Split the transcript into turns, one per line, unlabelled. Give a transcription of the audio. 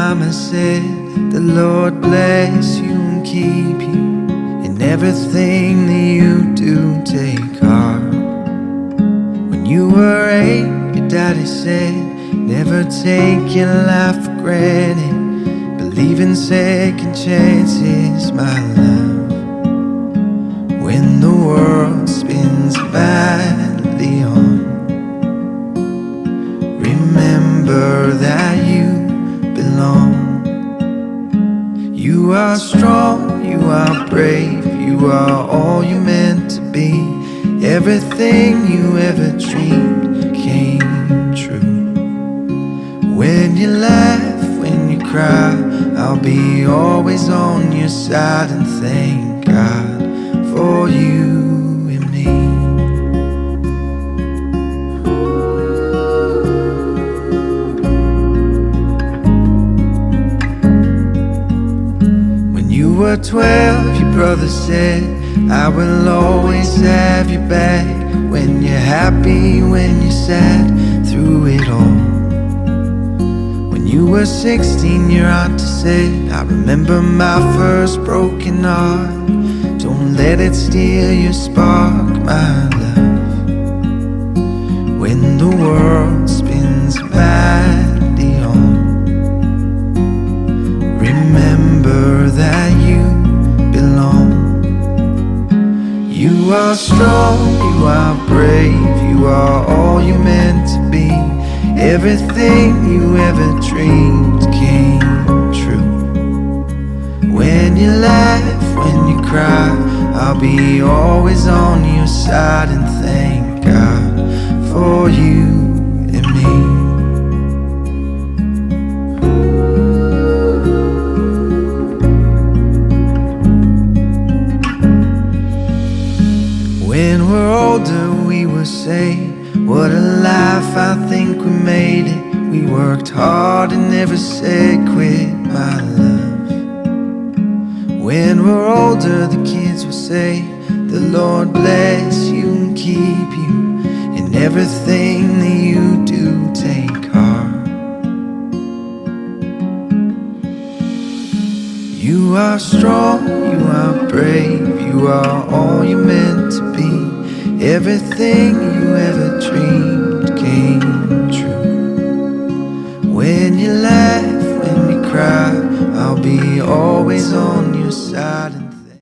mama said, the Lord bless you and keep you in everything that you do. Take heart. When you were 8, your daddy said, never take your life for granted. Believe in second chances, my love. When the world spins madly on, remember that you belong. You are strong, you are brave, you are all you're meant to be. Everything you ever dreamed came true. When you laugh, when you cry, I'll be always on your side. And thank God for you and me. When you were 12, your brother said, I will always have your back. When you're happy, when you're sad, through it all. When you were 16, your auntie said, I remember my first broken heart. Don't let it steal your spark, my love. When the world spins madly on, remember that you belong. You are strong, you are brave, you are all you're meant to be. Everything you ever dreamed came true. When you laugh, when you cry, I'll be always on your side. And thank God for you and me. When we're older, we will say, what a life, I think we made it. We worked hard and never said quit, my love. When we're older, the kids will say, the Lord bless you and keep you in everything that you do. Take heart. You are strong, you are brave, you are all you're meant to be. Everything you ever dreamed came true. When you laugh, when you cry, I'll be always on your side.